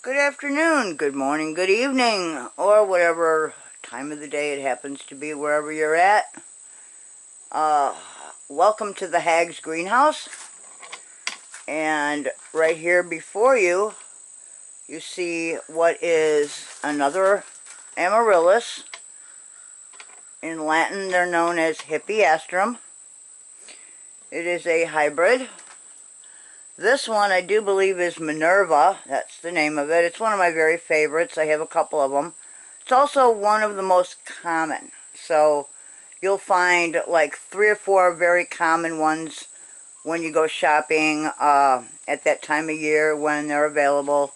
Good afternoon, good morning, good evening, or whatever time of the day it happens to be wherever you're at. Welcome to the Hag's Greenhouse. And right here before you, you see what is another Amaryllis. In Latin, they're known as Hippeastrum. It is a hybrid. This one I do believe is Minerva. That's the name of it. It's one of my very favorites. I have a couple of them. It's also one of the most common. So you'll find like 3 or 4 very common ones when you go shopping at that time of year when they're available.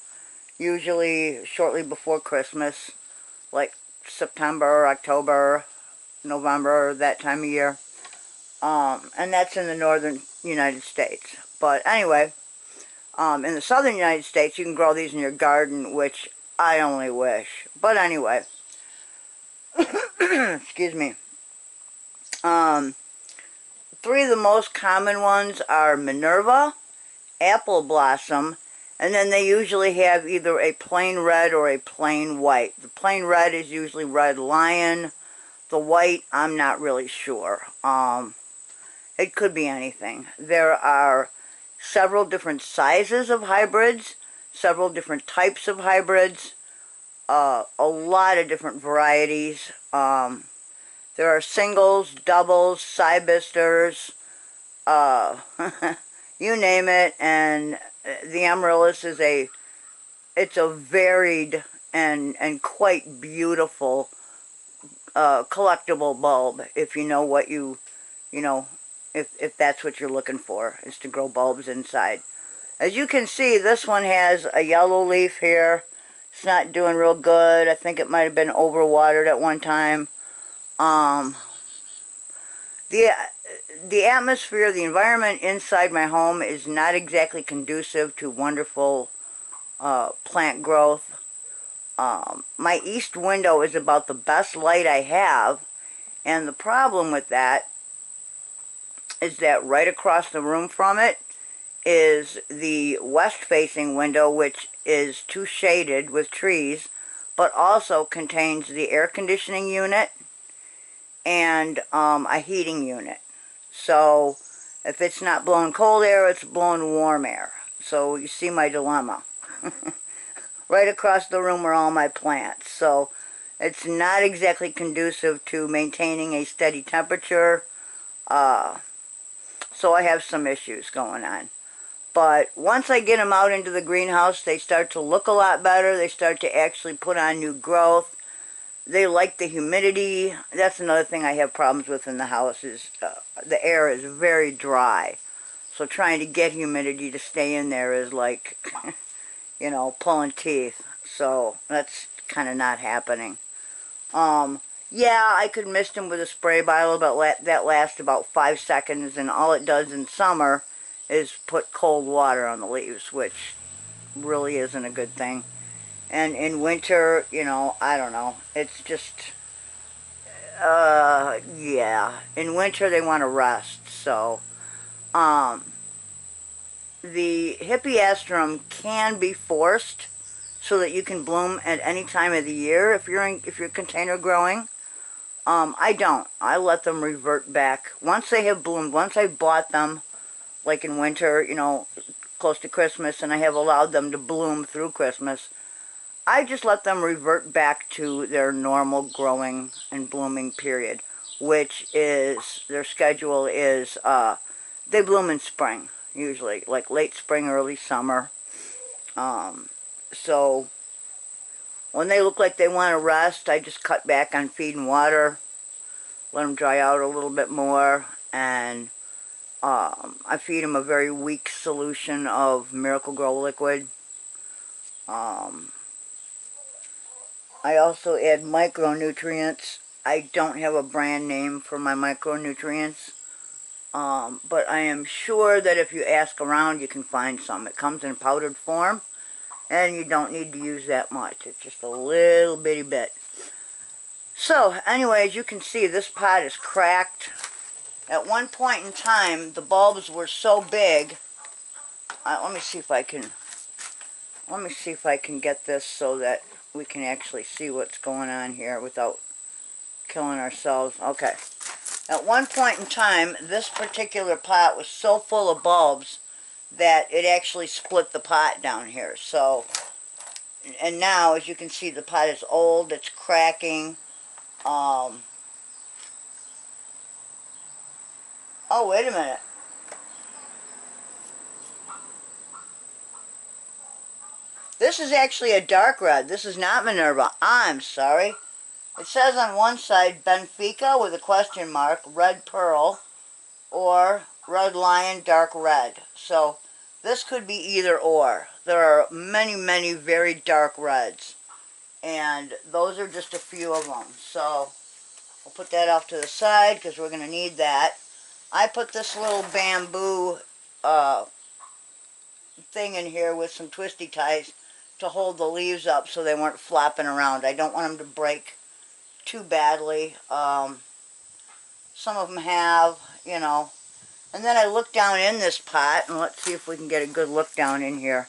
Usually shortly before Christmas, like September, October, November, that time of year. And that's in the northern United States. But anyway, in the southern United States, you can grow these in your garden, which I only wish. But anyway, excuse me. 3 of the most common ones are Minerva, Apple Blossom, and then they usually have either a plain red or a plain white. The plain red is usually Red Lion. The white, I'm not really sure. It could be anything. There are several different sizes of hybrids, several different types of hybrids, a lot of different varieties. There are singles, doubles, cybisters, you name it, and the Amaryllis is it's a varied and quite beautiful collectible bulb, if you know what if that's what you're looking for, is to grow bulbs inside. As you can see, this one has a yellow leaf here. It's not doing real good. I think it might have been overwatered at one time. The atmosphere, the environment inside my home is not exactly conducive to wonderful plant growth. My east window is about the best light I have, and the problem with that is that right across the room from it is the west-facing window, which is too shaded with trees, but also contains the air conditioning unit and a heating unit. So if it's not blowing cold air, it's blowing warm air. So you see my dilemma. Right across the room are all my plants. So it's not exactly conducive to maintaining a steady temperature. So I have some issues going on. But once I get them out into the greenhouse, they start to look a lot better. They start to actually put on new growth. They like the humidity. That's another thing I have problems with in the house is the air is very dry. So trying to get humidity to stay in there is like, you know, pulling teeth. So that's kind of not happening. Yeah, I could mist them with a spray bottle, but that lasts about 5 seconds, and all it does in summer is put cold water on the leaves, which really isn't a good thing. And in winter, you know, I don't know. It's just, yeah. In winter, they want to rest, so, the Hippeastrum can be forced so that you can bloom at any time of the year if you're container growing. I don't. I let them revert back. Once they have bloomed, once I've bought them, like in winter, you know, close to Christmas, and I have allowed them to bloom through Christmas, I just let them revert back to their normal growing and blooming period, which is, their schedule is, they bloom in spring, usually, like late spring, early summer. So when they look like they want to rest, I just cut back on feed and water, let them dry out a little bit more, and I feed them a very weak solution of Miracle-Gro liquid. I also add micronutrients. I don't have a brand name for my micronutrients, but I am sure that if you ask around, you can find some. It comes in powdered form, and you don't need to use that much. It's just a little bitty bit. So, anyway, as you can see, this pot is cracked. At one point in time, the bulbs were so big. Let me see if I can let me see if I can get this so that we can actually see what's going on here without killing ourselves. Okay. At one point in time, this particular pot was so full of bulbs that it actually split the pot down here. So, and now, as you can see, the pot is old, it's cracking. Oh, wait a minute. This is actually a dark red. This is not Minerva. I'm sorry. It says on one side, Benfica with a question mark, red pearl, or red lion, dark red. So, this could be either or. There are many, many very dark reds. And those are just a few of them. So, we'll put that off to the side because we're going to need that. I put this little bamboo thing in here with some twisty ties to hold the leaves up so they weren't flopping around. I don't want them to break too badly. Some of them have, you know. And then I look down in this pot, and let's see if we can get a good look down in here.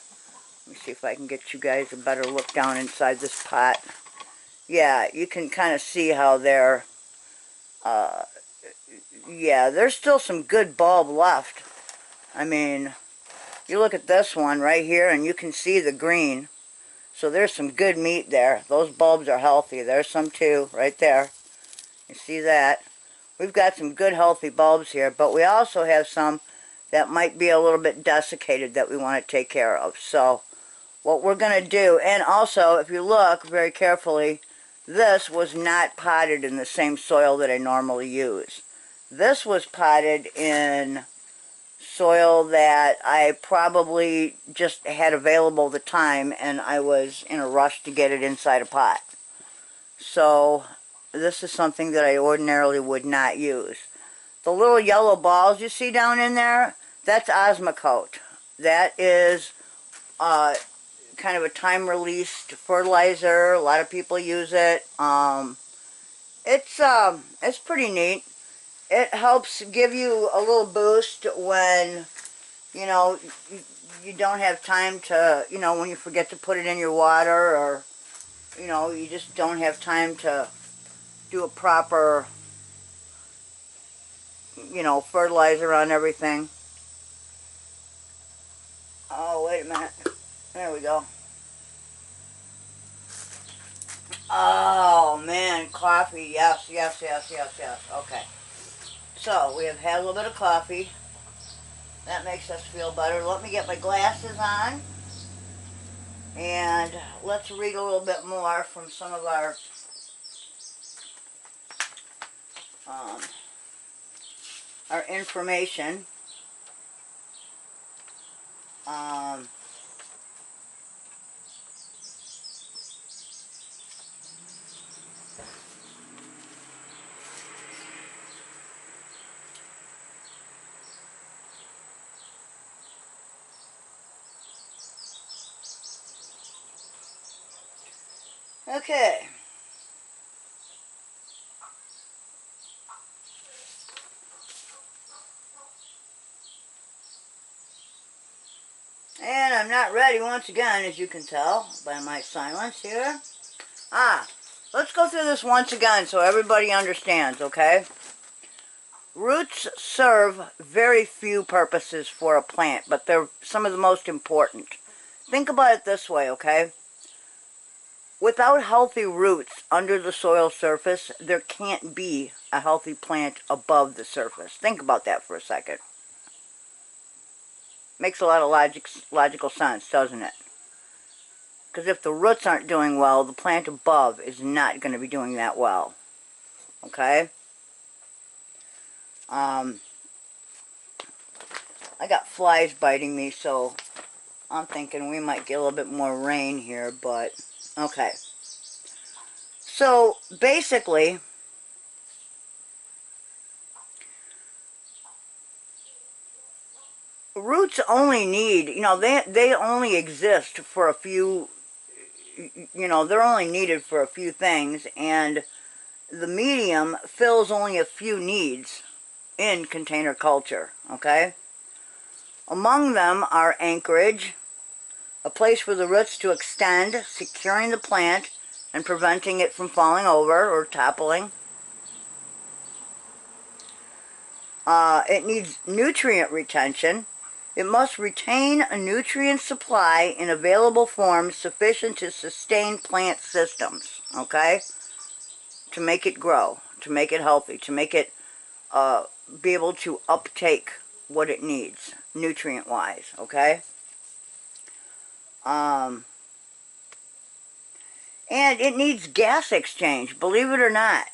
Let me see if I can get you guys a better look down inside this pot. Yeah, you can kind of see how they're, yeah, there's still some good bulb left. I mean, you look at this one right here, and you can see the green. So there's some good meat there. Those bulbs are healthy. There's some too, right there. You see that? We've got some good healthy bulbs here, but we also have some that might be a little bit desiccated that we want to take care of. So what we're going to do, and also if you look very carefully, this was not potted in the same soil that I normally use. This was potted in soil that I probably just had available at the time, and I was in a rush to get it inside a pot. So this is something that I ordinarily would not use. The little yellow balls you see down in there, that's Osmocote. That is kind of a time-released fertilizer. A lot of people use it. It's pretty neat. It helps give you a little boost when, you know, you don't have time to, you know, when you forget to put it in your water, or, you know, you just don't have time to do a proper, you know, fertilizer on everything. Oh, wait a minute. There we go. Oh, man, coffee. Yes, yes, yes, yes, yes. Okay. So, we have had a little bit of coffee. That makes us feel better. Let me get my glasses on. And let's read a little bit more from some of our information. Okay. And I'm not ready once again, as you can tell by my silence here. Let's go through this once again so everybody understands, okay? Roots serve very few purposes for a plant, but they're some of the most important. Think about it this way, okay? Without healthy roots under the soil surface, there can't be a healthy plant above the surface. Think about that for a second. Makes a lot of logical sense, doesn't it? Because if the roots aren't doing well, the plant above is not going to be doing that well. Okay? I got flies biting me, so I'm thinking we might get a little bit more rain here, but okay. So basically, roots only need, you know, they only exist for a few, you know, they're only needed for a few things, and the medium fills only a few needs in container culture, okay? Among them are anchorage, A place for the roots to extend, securing the plant and preventing it from falling over or toppling. It needs nutrient retention. It must retain a nutrient supply in available form sufficient to sustain plant systems, okay? To make it grow, to make it healthy, to make it be able to uptake what it needs, nutrient-wise, okay? And it needs gas exchange, believe it or not.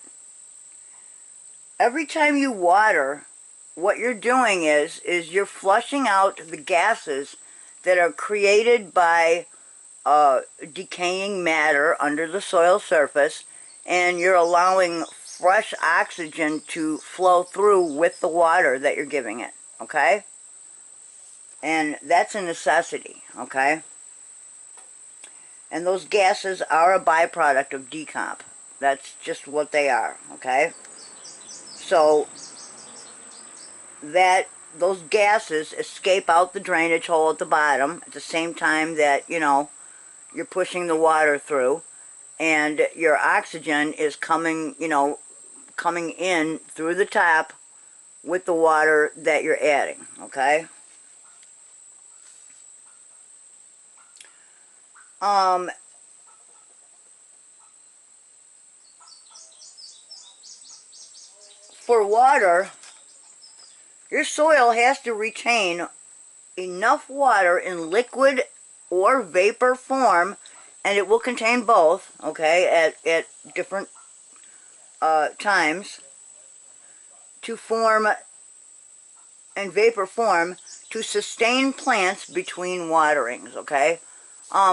Every time you water, what you're doing is you're flushing out the gases that are created by decaying matter under the soil surface, and you're allowing fresh oxygen to flow through with the water that you're giving it, okay? And that's a necessity, okay? And those gases are a byproduct of decomp. That's just what they are, okay? So that those gases escape out the drainage hole at the bottom at the same time that, you know, you're pushing the water through, and your oxygen is coming, you know, coming in through the top with the water that you're adding, okay? For water, your soil has to retain enough water in liquid or vapor form, and it will contain both, okay, at different times, to form, in vapor form, to sustain plants between waterings, okay?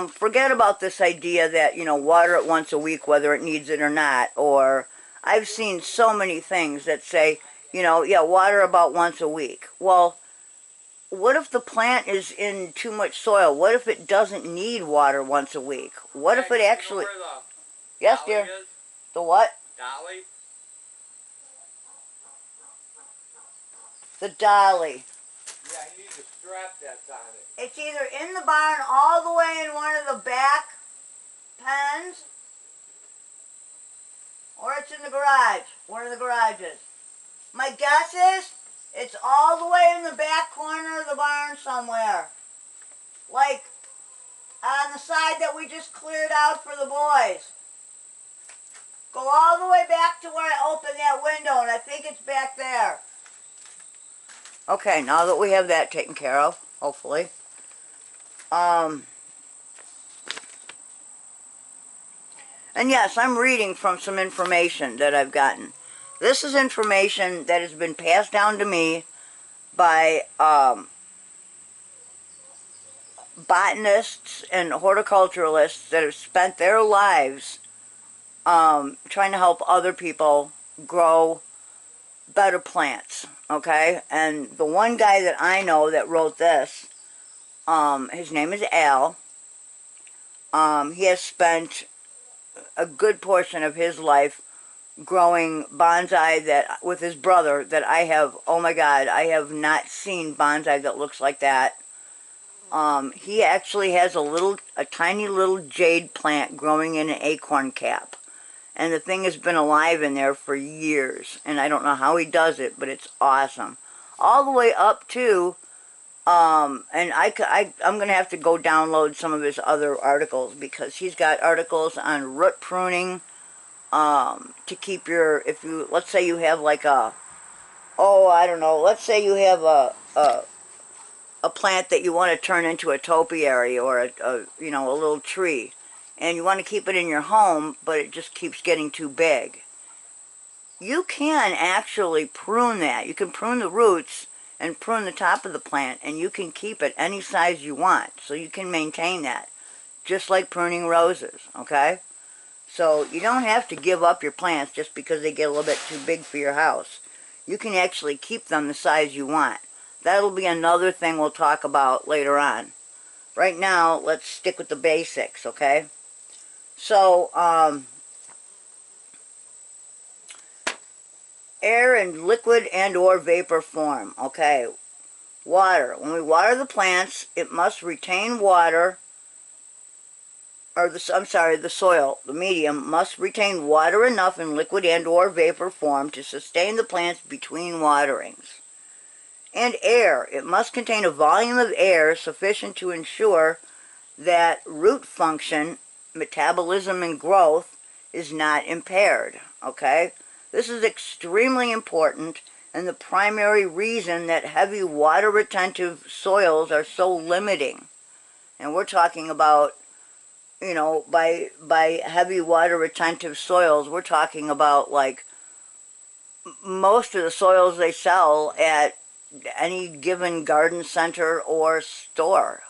Forget about this idea that, you know, water it once a week whether it needs it or not, or I've seen so many things that say, you know, yeah, water about once a week. Well, what if the plant is in too much soil? What if it doesn't need water once a week? What if it actually... You know where the yes, dolly dear. is? The what? Dolly? The dolly. Yeah, you need a strap that's on it. It's either in the barn all the way in one of the back pens, or it's in the garage, one of the garages. My guess is it's all the way in the back corner of the barn somewhere. Like on the side that we just cleared out for the boys. Go all the way back to where I opened that window, and I think it's back there. Okay, now that we have that taken care of, hopefully. And yes, I'm reading from some information that I've gotten. This is information that has been passed down to me by botanists and horticulturalists that have spent their lives trying to help other people grow better plants, okay? And the one guy that I know that wrote this, his name is Al. He has spent a good portion of his life growing bonsai that with his brother that I have, oh my god, I have not seen bonsai that looks like that. He actually has a tiny little jade plant growing in an acorn cap. And the thing has been alive in there for years. And I don't know how he does it, but it's awesome. All the way up to, and I'm going to have to go download some of his other articles, because he's got articles on root pruning, to keep your, if you, let's say you have like a, oh, I don't know, let's say you have a plant that you want to turn into a topiary or you know, a little tree, and you want to keep it in your home, but it just keeps getting too big. You can actually prune that. You can prune the roots and prune the top of the plant, and you can keep it any size you want, so you can maintain that, just like pruning roses, okay? So you don't have to give up your plants just because they get a little bit too big for your house. You can actually keep them the size you want. That'll be another thing we'll talk about later on. Right now, let's stick with the basics, okay? So, air in liquid and or vapor form, okay? Water. When we water the plants, it must retain water the soil, the medium, must retain water enough in liquid and or vapor form to sustain the plants between waterings. And air. It must contain a volume of air sufficient to ensure that root function, metabolism, and growth is not impaired. Okay? This is extremely important and the primary reason that heavy water retentive soils are so limiting. And we're talking about, you know, by heavy water retentive soils, we're talking about like most of the soils they sell at any given garden center or store.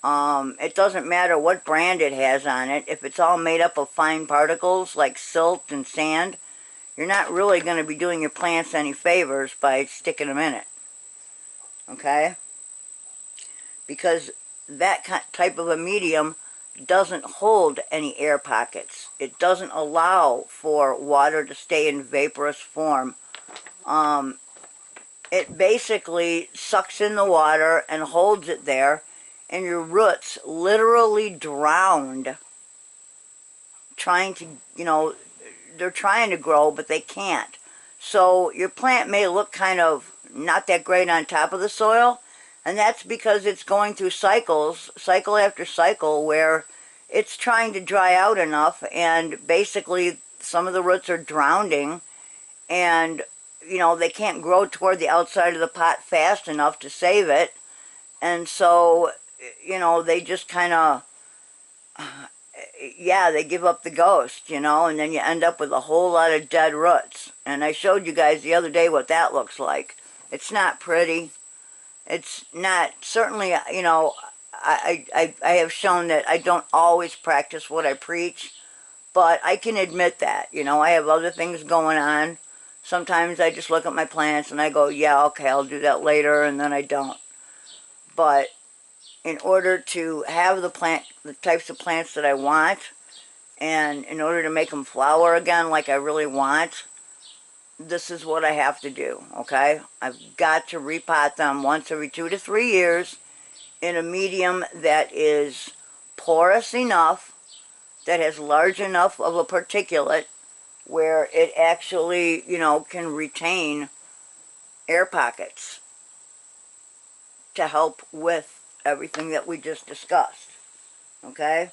It doesn't matter what brand it has on it. If it's all made up of fine particles like silt and sand, you're not really going to be doing your plants any favors by sticking them in it. Okay? Because that type of a medium doesn't hold any air pockets. It doesn't allow for water to stay in vaporous form. It basically sucks in the water and holds it there, and your roots literally drowned trying to, you know, they're trying to grow, but they can't. So your plant may look kind of not that great on top of the soil, and that's because it's going through cycles, cycle after cycle, where it's trying to dry out enough, and basically some of the roots are drowning, and, you know, they can't grow toward the outside of the pot fast enough to save it, and so, you know, they just kind of, yeah, they give up the ghost, you know, and then you end up with a whole lot of dead roots. And I showed you guys the other day what that looks like. It's not pretty. It's not, certainly, you know, I have shown that I don't always practice what I preach, but I can admit that, you know, I have other things going on. Sometimes I just look at my plants and I go, yeah, okay, I'll do that later, and then I don't. But in order to have the types of plants that I want, and in order to make them flower again like I really want, this is what I have to do, okay? I've got to repot them once every 2 to 3 years in a medium that is porous enough, that has large enough of a particulate where it actually, you know, can retain air pockets to help with everything that we just discussed. Okay?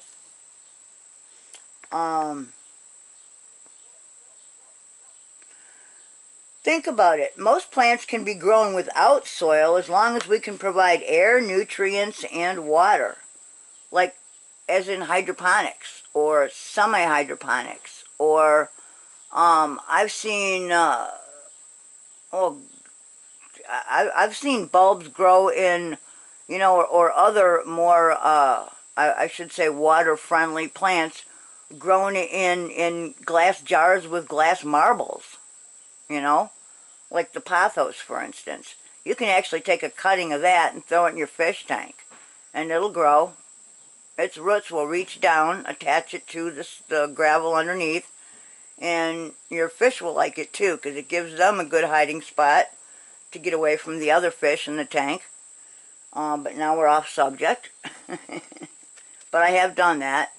Think about it. Most plants can be grown without soil as long as we can provide air, nutrients, and water. Like, as in hydroponics, or semi-hydroponics, or, I've seen, I've seen bulbs grow in, you know, or other more, I should say water-friendly plants grown in glass jars with glass marbles, you know, like the pothos, for instance. You can actually take a cutting of that and throw it in your fish tank, and it'll grow. Its roots will reach down, attach it to the gravel underneath, and your fish will like it too, because it gives them a good hiding spot to get away from the other fish in the tank. But now we're off subject. But I have done that.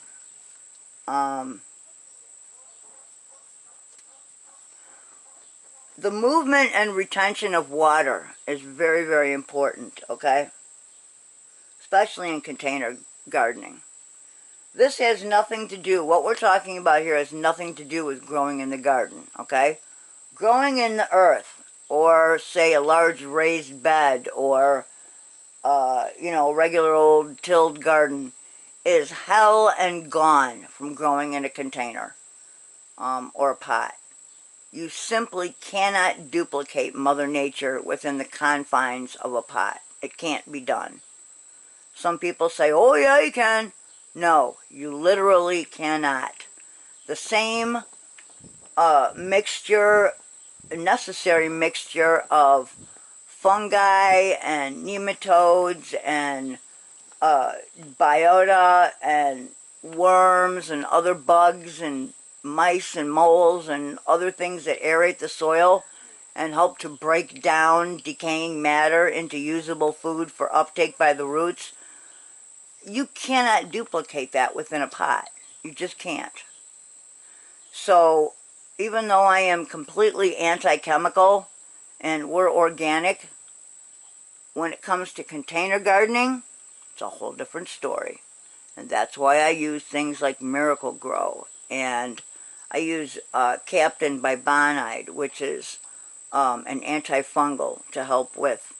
The movement and retention of water is very, very important, okay? Especially in container gardening. This has nothing to do, what we're talking about here has nothing to do with growing in the garden, okay? Growing in the earth, or say a large raised bed, or, you know, a regular old tilled garden, is hell and gone from growing in a container, or a pot. You simply cannot duplicate Mother Nature within the confines of a pot. It can't be done. Some people say, oh yeah, you can. No, you literally cannot. The same mixture, necessary mixture of fungi and nematodes and biota and worms and other bugs and mice and moles and other things that aerate the soil and help to break down decaying matter into usable food for uptake by the roots. you cannot duplicate that within a pot. You just can't. So even though I am completely anti-chemical and we're organic, when it comes to container gardening, it's a whole different story. And that's why I use things like Miracle Grow. And I use Captain by Bonide, which is an antifungal to help with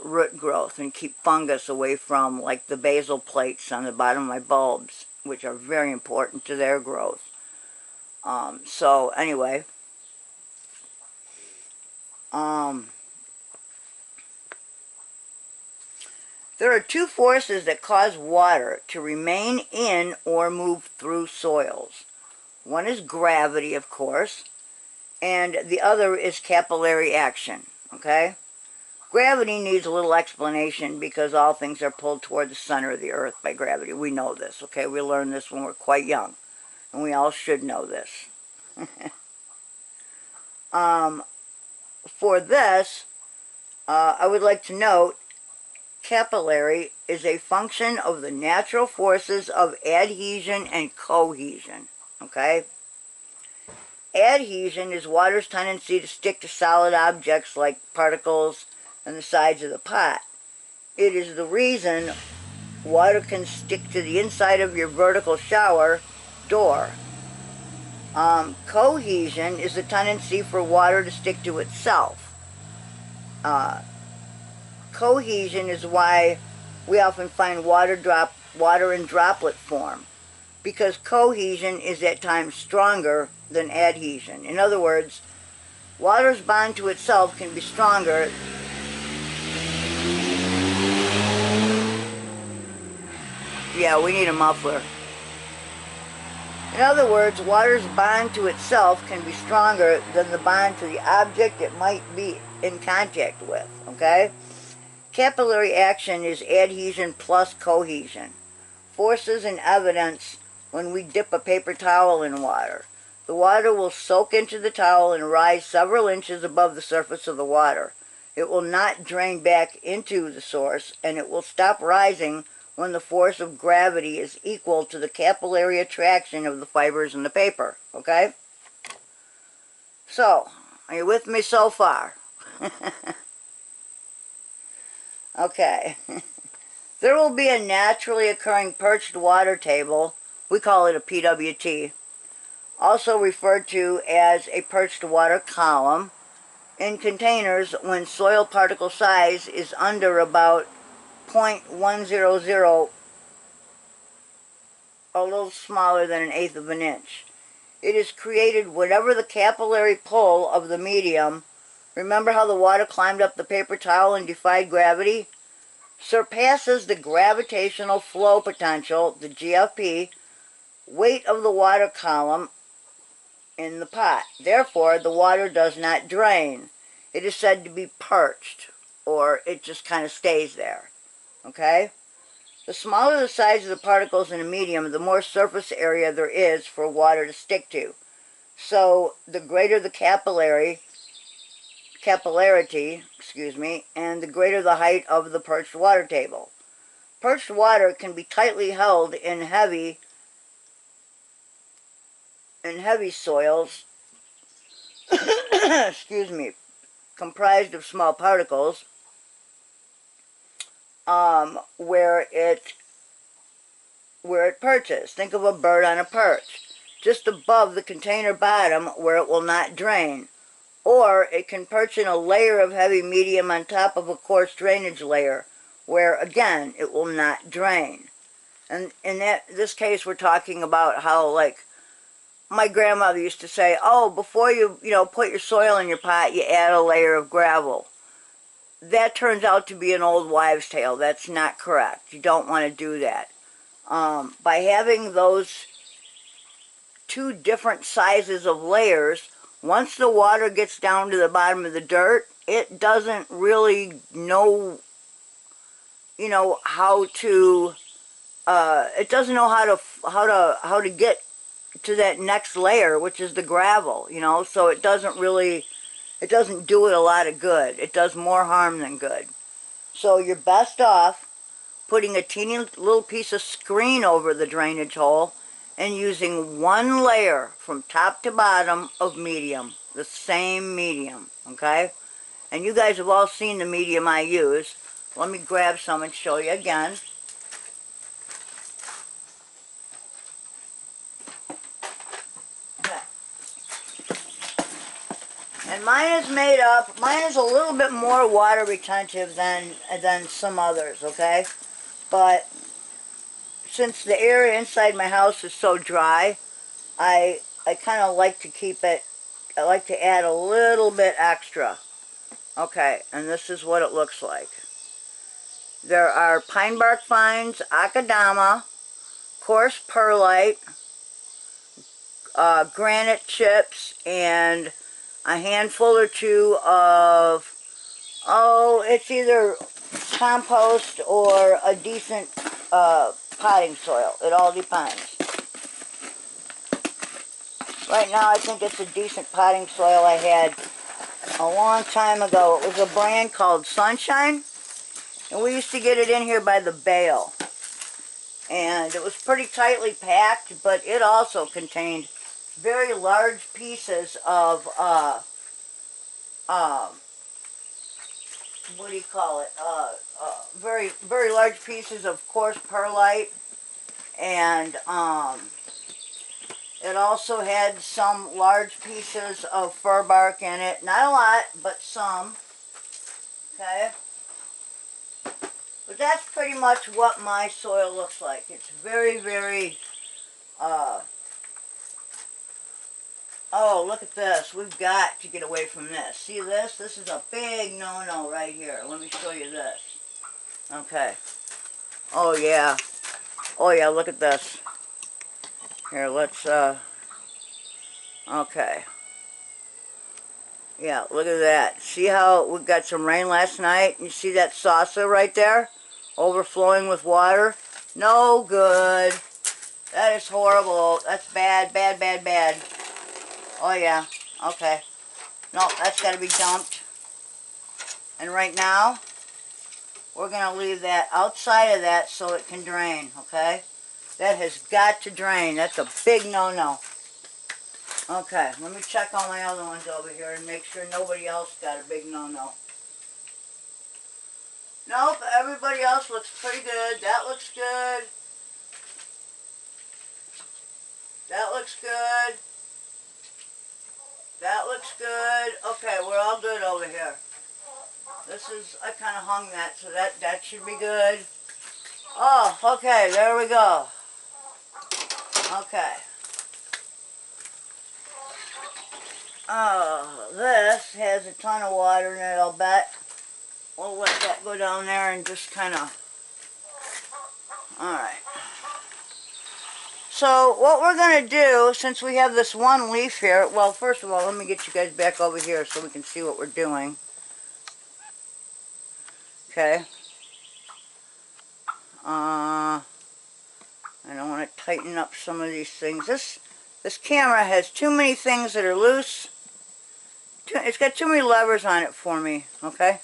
root growth and keep fungus away from, like, the basal plates on the bottom of my bulbs, which are very important to their growth. So anyway, there are two forces that cause water to remain in or move through soils. One is gravity, of course, and the other is capillary action, okay? Gravity needs a little explanation because all things are pulled toward the center of the earth by gravity. We know this, okay? We learned this when we're quite young, and we all should know this. For this, I would like to note, capillary is a function of the natural forces of adhesion and cohesion, okay? Adhesion is water's tendency to stick to solid objects like particles on the sides of the pot. It is the reason water can stick to the inside of your vertical shower door. Cohesion is the tendency for water to stick to itself. Cohesion is why we often find water in droplet form, because cohesion is at times stronger than adhesion. In other words, water's bond to itself can be stronger Yeah, we need a muffler. In other words, water's bond to itself can be stronger than the bond to the object it might be in contact with, okay? Capillary action is adhesion plus cohesion. Forces in evidence when we dip a paper towel in water. The water will soak into the towel and rise several inches above the surface of the water. It will not drain back into the source, and it will stop rising when the force of gravity is equal to the capillary attraction of the fibers in the paper, okay? So, are you with me so far? Okay. There will be a naturally occurring perched water table, we call it a PWT, also referred to as a perched water column, in containers when soil particle size is under about 0.100, a little smaller than 1/8 of an inch. It is created whenever the capillary pull of the medium, remember how the water climbed up the paper towel and defied gravity, surpasses the gravitational flow potential, the GFP, weight of the water column in the pot. Therefore, the water does not drain. It is said to be perched, or it just kind of stays there, okay? The smaller the size of the particles in a medium, the more surface area there is for water to stick to. So, the greater the capillarity, and the greater the height of the perched water table. Perched water can be tightly held in heavy soils, comprised of small particles, where it perches. Think of a bird on a perch, just above the container bottom where it will not drain. Or it can perch in a layer of heavy medium on top of a coarse drainage layer, where again it will not drain. And in this case, we're talking about how, like, my grandmother used to say, oh, before you put your soil in your pot, you add a layer of gravel. That turns out to be an old wives' tale. That's not correct. You don't want to do that. By having those two different sizes of layers, once the water gets down to the bottom of the dirt, it doesn't really know, how to, it doesn't know how to get to that next layer, which is the gravel, so it doesn't do it a lot of good. It does more harm than good. So you're best off putting a teeny little piece of screen over the drainage hole and using one layer from top to bottom of medium, the same medium, okay? And you guys have all seen the medium I use. Let me grab some and show you again. Okay. And mine is a little bit more water retentive than some others, okay? But since the area inside my house is so dry, I kind of like to keep it, I like to add a little bit extra. Okay, and this is what it looks like. There are pine bark fines, akadama, coarse perlite, granite chips, and a handful or two of, oh, it's either compost or a decent potting soil. It all depends. Right now I think it's a decent potting soil I had a long time ago. It was a brand called Sunshine, and we used to get it in here by the bale. And it was pretty tightly packed, but it also contained very large pieces of, what do you call it, very, very large pieces of coarse perlite, and, it also had some large pieces of fir bark in it. Not a lot, but some. Okay? But that's pretty much what my soil looks like. It's very, very, oh, look at this. We've got to get away from this. See this? This is a big no-no right here. Let me show you this. Okay. Oh, yeah. Oh, yeah, look at this. Here, let's, okay. Yeah, look at that. See how we got some rain last night? You see that salsa right there? Overflowing with water? No good. That is horrible. That's bad, bad, bad, bad. Oh, yeah. Okay. No, that's got to be dumped. And right now, we're going to leave that outside of that so it can drain, okay? That has got to drain. That's a big no-no. Okay, let me check all my other ones over here and make sure nobody else got a big no-no. Nope, everybody else looks pretty good. That looks good. That looks good. That looks good. Okay, we're all good over here. This is, I kind of hung that, so that should be good. Oh, okay, there we go. Okay. Oh, this has a ton of water in it, I'll bet. We'll let that go down there and just kind of... Alright. So, what we're going to do, since we have this one leaf here... Well, first of all, let me get you guys back over here so we can see what we're doing. Okay. I don't want to tighten up some of these things. This camera has too many things that are loose. It's got too many levers on it for me, okay?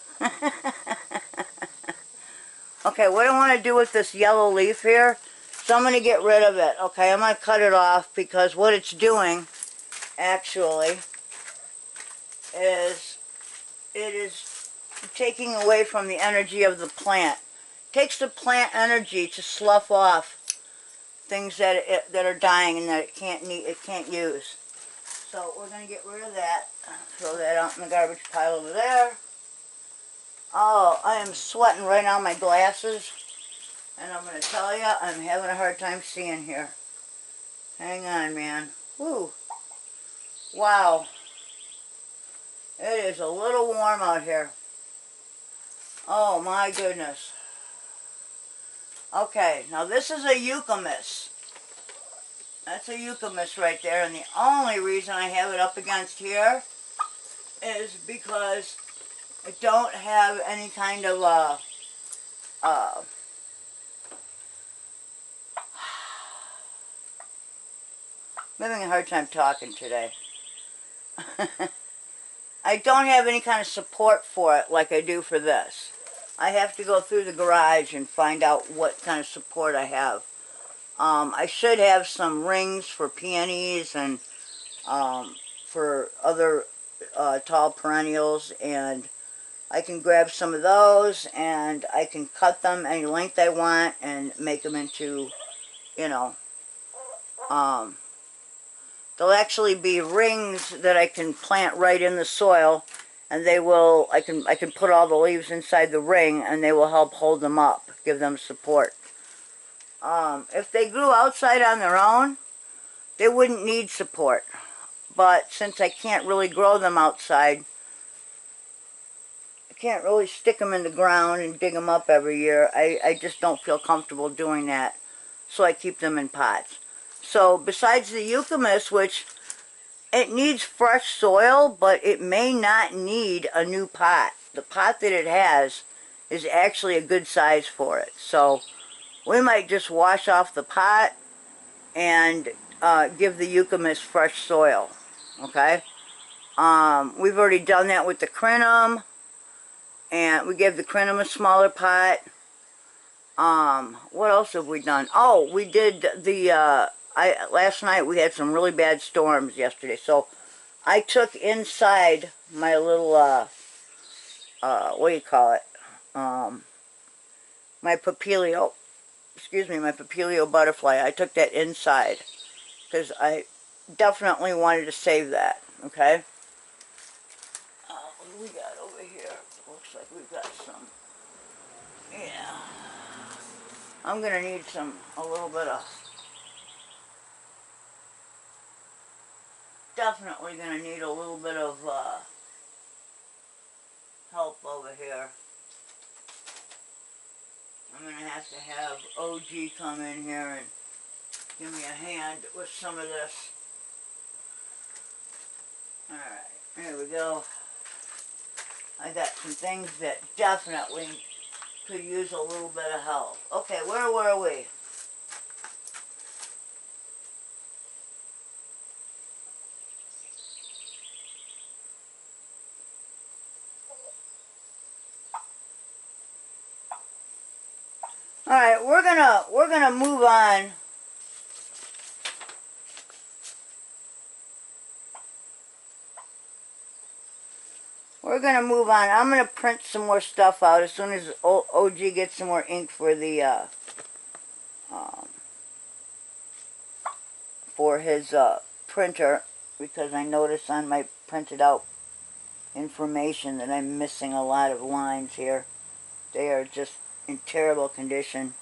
Okay, what I want to do with this yellow leaf here, so I'm going to get rid of it, okay? I'm going to cut it off because what it's doing, actually, is it is taking away from the energy of the plant. It takes the plant energy to slough off things that are dying and that it can't use. So we're going to get rid of that. Throw that out in the garbage pile over there. Oh, I am sweating right on my glasses. And I'm going to tell you, I'm having a hard time seeing here. Hang on, man. Woo. Wow. It is a little warm out here. Oh, my goodness. Okay, now this is a Eucalyptus. That's a Eucalyptus right there, and the only reason I have it up against here is because I don't have any kind of, I'm having a hard time talking today. I don't have any kind of support for it like I do for this. I have to go through the garage and find out what kind of support I have. I should have some rings for peonies and for other tall perennials, and I can grab some of those and I can cut them any length I want and make them into, you know, they'll actually be rings that I can plant right in the soil, and they will, I can put all the leaves inside the ring and they will help hold them up, give them support. If they grew outside on their own, they wouldn't need support. But since I can't really grow them outside, I can't really stick them in the ground and dig them up every year. I just don't feel comfortable doing that. So I keep them in pots. So besides the Eucalyptus, which it needs fresh soil, but it may not need a new pot. The pot that it has is actually a good size for it. So we might just wash off the pot and give the Eucalyptus fresh soil. Okay? We've already done that with the crinum, and we gave the crinum a smaller pot. What else have we done? Oh, we did the, last night we had some really bad storms yesterday, so I took inside my little, what do you call it? My papilio, my papilio butterfly. I took that inside, because I definitely wanted to save that, okay? What do we got over here? Looks like we've got some, yeah. I'm gonna need a little bit of, definitely gonna need a little bit of help over here. I'm gonna have to have OG come in here and give me a hand with some of this. Alright, there we go. I got some things that definitely could use a little bit of help. Okay, where were we? Alright, we're gonna move on. We're gonna move on. I'm gonna print some more stuff out as soon as OG gets some more ink for the for his printer, because I noticed on my printed out information that I'm missing a lot of lines here. They are just in terrible condition.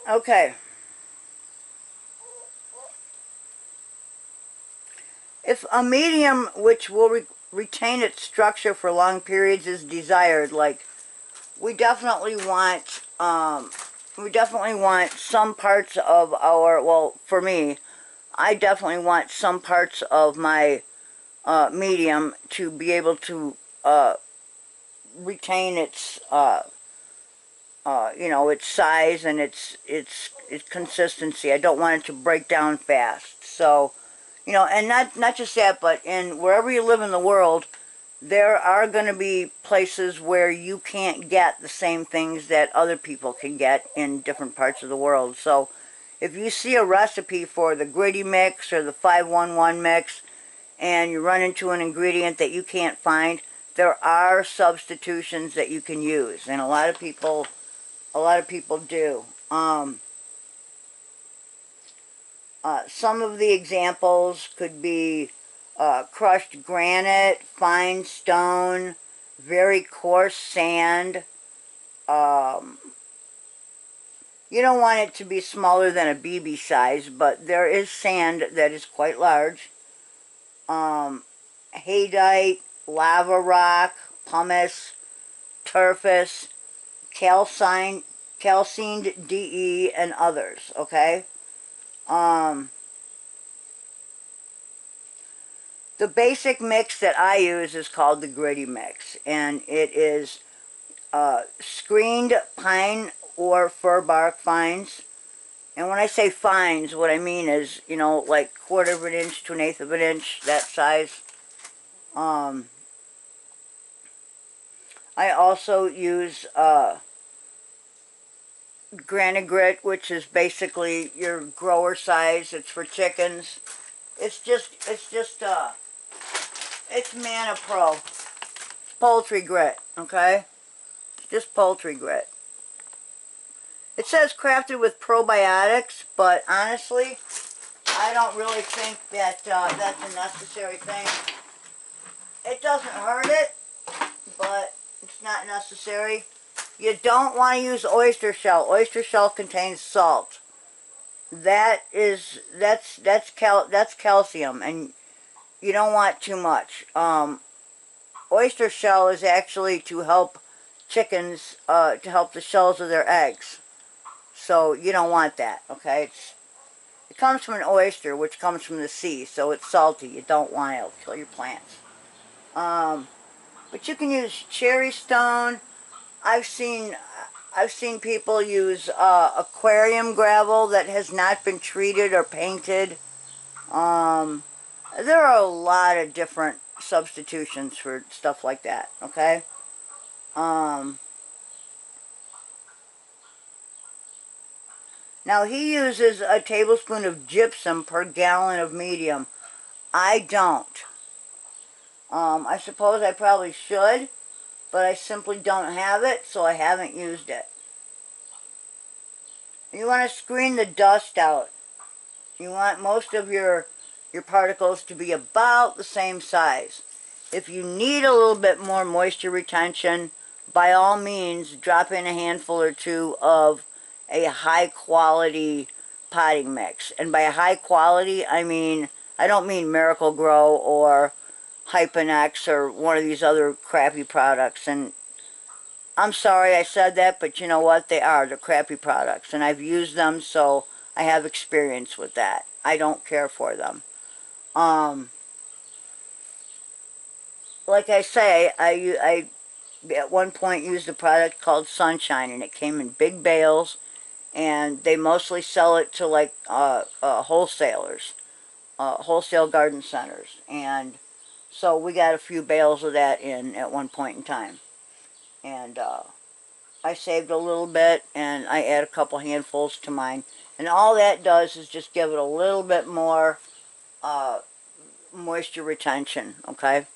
Okay. If a medium which will retain its structure for long periods is desired, like we definitely want some parts of our, well, for me, I definitely want some parts of my medium to be able to retain its you know, its size and its consistency. I don't want it to break down fast. So, you know, and not just that, but in wherever you live in the world, there are going to be places where you can't get the same things that other people can get in different parts of the world. So if you see a recipe for the gritty mix or the 511 mix and you run into an ingredient that you can't find, there are substitutions that you can use, and a lot of people do. Some of the examples could be crushed granite, fine stone, very coarse sand. You don't want it to be smaller than a BB size, but there is sand that is quite large. Haydite, lava rock, pumice, turfus, calcined DE, and others, okay? The basic mix that I use is called the gritty mix, and it is screened pine or fir bark fines, And when I say fines, what I mean is, you know, like 1/4 of an inch to 1/8 of an inch, that size. I also use granite grit, which is basically your grower size. It's for chickens. It's Mana Pro. Poultry grit, okay? It's just poultry grit. It says crafted with probiotics, but honestly, I don't really think that that's a necessary thing. It doesn't hurt it, but it's not necessary. You don't want to use oyster shell. Oyster shell contains salt. That's calcium, and you don't want too much. Oyster shell is actually to help chickens, to help the shells of their eggs. So you don't want that, okay? It comes from an oyster, which comes from the sea, so it's salty. You don't want it. It'll kill your plants. But you can use cherry stone. I've seen people use aquarium gravel that has not been treated or painted. There are a lot of different substitutions for stuff like that, okay? Now he uses a tablespoon of gypsum per gallon of medium. I don't. I suppose I probably should, but I simply don't have it, so I haven't used it. You want to screen the dust out. You want most of your particles to be about the same size. If you need a little bit more moisture retention, by all means, drop in a handful or two of a high quality potting mix. And by high quality, I mean, I don't mean Miracle Grow or Hyphenex or one of these other crappy products. And I'm sorry I said that, but you know what? They're crappy products. And I've used them, so I have experience with that. I don't care for them. Like I say, I at one point used a product called Sunshine, and it came in big bales, and they mostly sell it to like wholesalers, wholesale garden centers, and so we got a few bales of that in at one point in time, and I saved a little bit, and I add a couple handfuls to mine, and all that does is just give it a little bit more moisture retention, okay?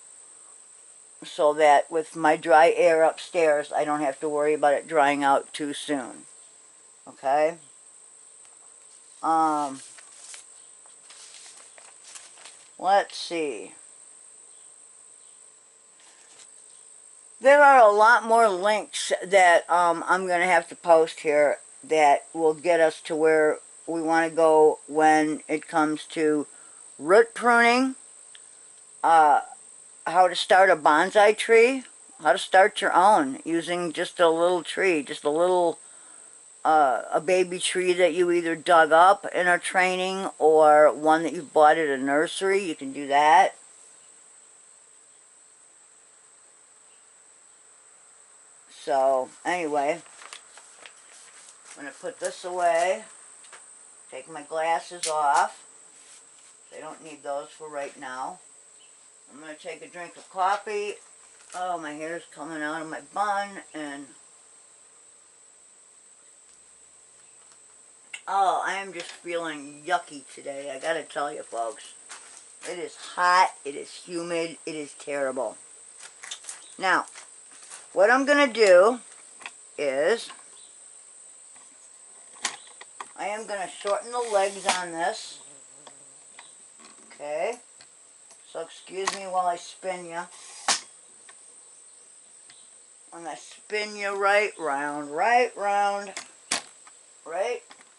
So that with my dry air upstairs, I don't have to worry about it drying out too soon. Okay? Let's see. There are a lot more links that I'm going to have to post here that will get us to where we want to go when it comes to root pruning, how to start a bonsai tree, how to start your own using just a little tree, just a little, a baby tree that you either dug up in a training or one that you bought at a nursery. You can do that. So, anyway, I'm going to put this away, take my glasses off. I don't need those for right now. I'm going to take a drink of coffee. Oh, my hair's coming out of my bun, and oh, I am just feeling yucky today, I gotta tell you folks. It is hot, it is humid, it is terrible. Now, what I'm going to do is, I am going to shorten the legs on this. Okay, so excuse me while I spin you. I'm going to spin you right round, right?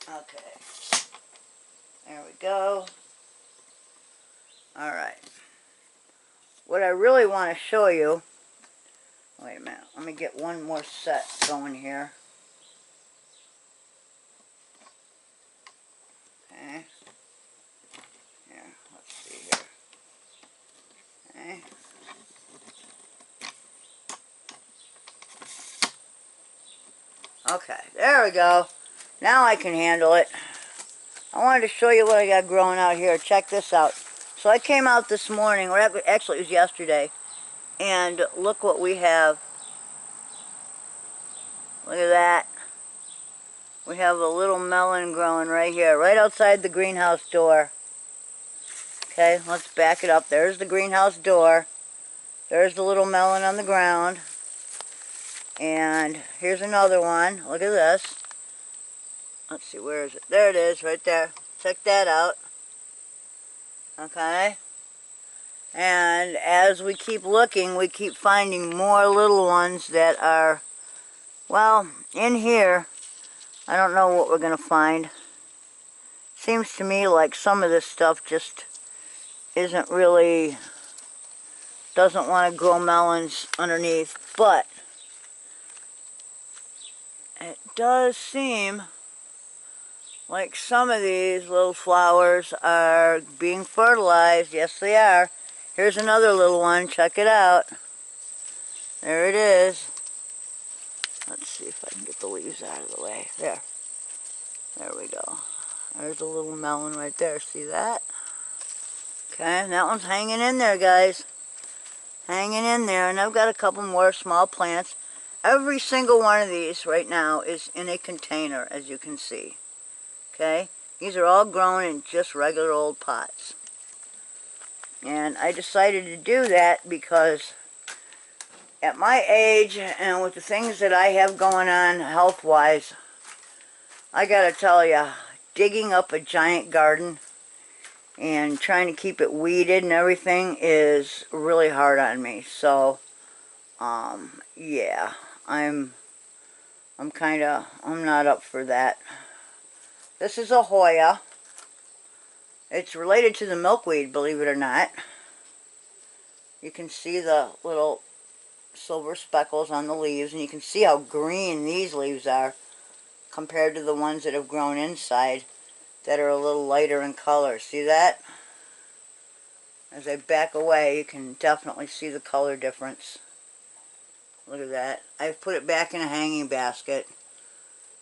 Okay, there we go. Alright, what I really want to show you, wait a minute, let me get one more set going here. Okay, here, let's see here. Okay. Okay, there we go. Now I can handle it. I wanted to show you what I got growing out here. Check this out. So I came out this morning, or actually it was yesterday, and look what we have. Look at that. We have a little melon growing right here, right outside the greenhouse door. Okay, let's back it up. There's the greenhouse door. There's the little melon on the ground. And here's another one. Look at this. Let's see, where is it? There it is, right there. Check that out. Okay. And as we keep looking, we keep finding more little ones that are, well, in here, I don't know what we're going to find. Seems to me like some of this stuff just isn't really, doesn't want to grow melons underneath, but it does seem like some of these little flowers are being fertilized. Yes, they are. Here's another little one. Check it out. There it is. Let's see if I can get the leaves out of the way. There. There we go. There's a little melon right there. See that? Okay, that one's hanging in there, guys. Hanging in there. And I've got a couple more small plants. Every single one of these right now is in a container, as you can see. Okay? These are all grown in just regular old pots. And I decided to do that because at my age and with the things that I have going on health-wise, I gotta tell you, digging up a giant garden and trying to keep it weeded and everything is really hard on me. So, yeah, I'm not up for that. This is a Hoya. It's related to the milkweed, believe it or not. You can see the little silver speckles on the leaves, and you can see how green these leaves are compared to the ones that have grown inside that are a little lighter in color. See that? As I back away, you can definitely see the color difference. Look at that. I've put it back in a hanging basket.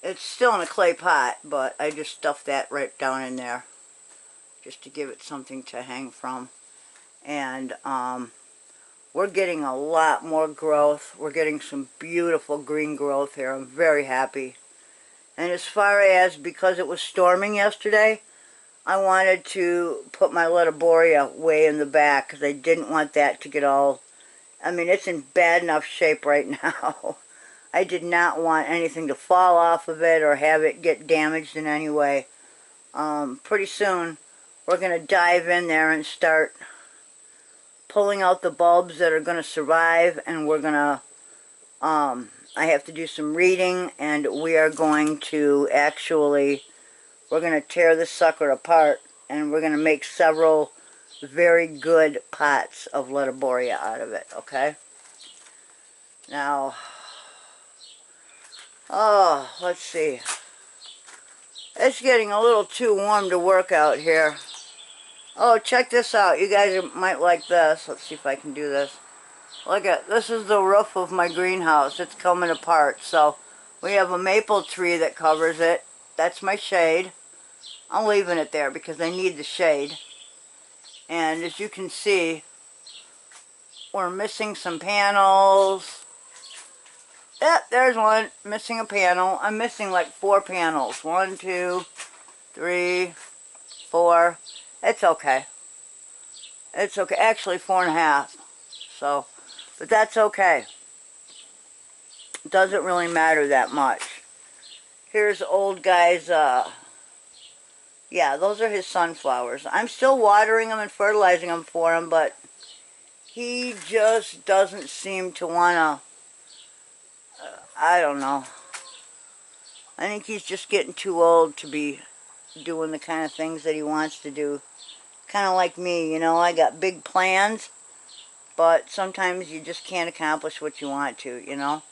It's still in a clay pot, but I just stuffed that right down in there just to give it something to hang from. And we're getting a lot more growth. We're getting some beautiful green growth here. I'm very happy. And as far as, because it was storming yesterday, I wanted to put my Letterboria way in the back because I didn't want that to get all, I mean, it's in bad enough shape right now. I did not want anything to fall off of it or have it get damaged in any way. Pretty soon, we're going to dive in there and start pulling out the bulbs that are going to survive, and we're going to, I have to do some reading, and we are going to actually, we're going to tear this sucker apart, and we're going to make several very good pots of Letterboria out of it, okay? Now, oh, let's see. It's getting a little too warm to work out here. Oh, check this out. You guys might like this. Let's see if I can do this. Look at, this is the roof of my greenhouse. It's coming apart. So, we have a maple tree that covers it. That's my shade. I'm leaving it there because I need the shade. And as you can see, we're missing some panels. Yep, there's one. Missing a panel. I'm missing like 4 panels. 1, 2, 3, 4. It's okay. It's okay. Actually, 4.5. So, but that's okay. It doesn't really matter that much. Here's old guy's, yeah, those are his sunflowers. I'm still watering them and fertilizing them for him, but he just doesn't seem to want to, I don't know. I think he's just getting too old to be doing the kind of things that he wants to do. Kind of like me, you know, I got big plans, but sometimes you just can't accomplish what you want to, you know.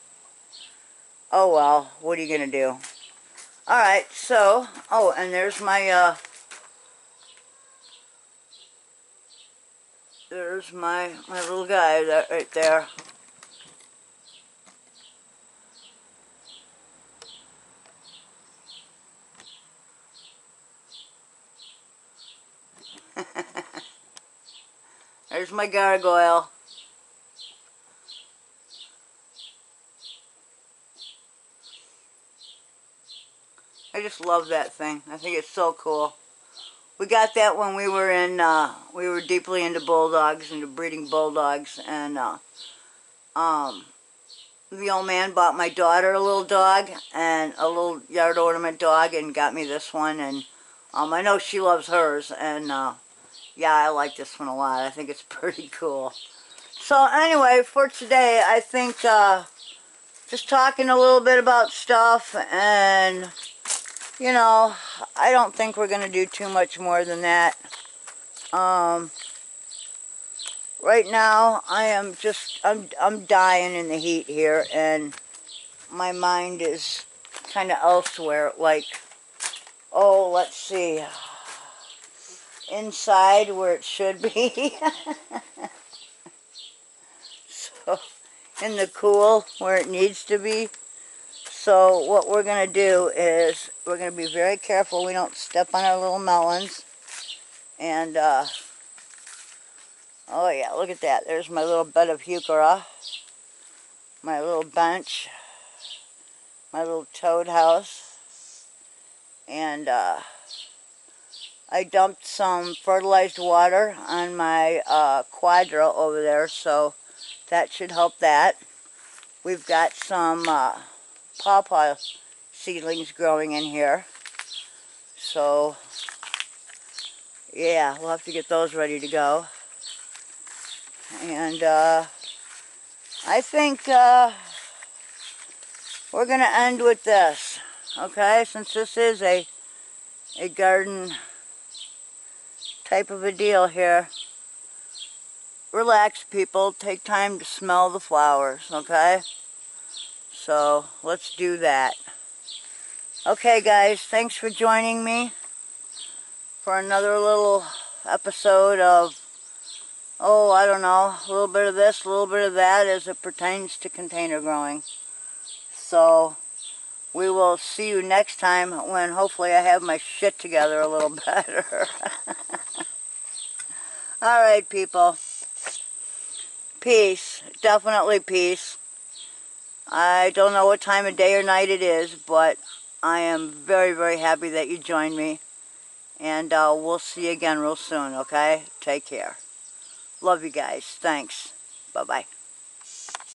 Oh well, what are you going to do? Alright, so, oh, and there's my, there's my little guy that right there. There's my gargoyle. I just love that thing. I think it's so cool. We got that when we were we were deeply into bulldogs, into breeding bulldogs, and the old man bought my daughter a little dog, and a little yard ornament dog, and got me this one, and I know she loves hers, and yeah, I like this one a lot. I think it's pretty cool. So anyway, for today, I think just talking a little bit about stuff, and you know, I don't think we're going to do too much more than that. Right now, I'm dying in the heat here, and my mind is kind of elsewhere, like, oh, let's see, inside where it should be. So, in the cool where it needs to be. So what we're going to do is we're going to be very careful we don't step on our little melons. And, oh yeah, look at that. There's my little bed of heuchera. My little bench. My little toad house. And I dumped some fertilized water on my quadra over there, so that should help that. We've got some pawpaw seedlings growing in here. So, yeah, we'll have to get those ready to go. And I think we're going to end with this, okay? Since this is a garden type of a deal here. Relax, people. Take time to smell the flowers, okay? So, let's do that. Okay, guys, thanks for joining me for another little episode of, oh, I don't know, a little bit of this, a little bit of that as it pertains to container growing. So, we will see you next time when hopefully I have my shit together a little better. Alright, people. Peace. Definitely peace. I don't know what time of day or night it is, but I am very, very happy that you joined me. And we'll see you again real soon, okay? Take care. Love you guys. Thanks. Bye-bye.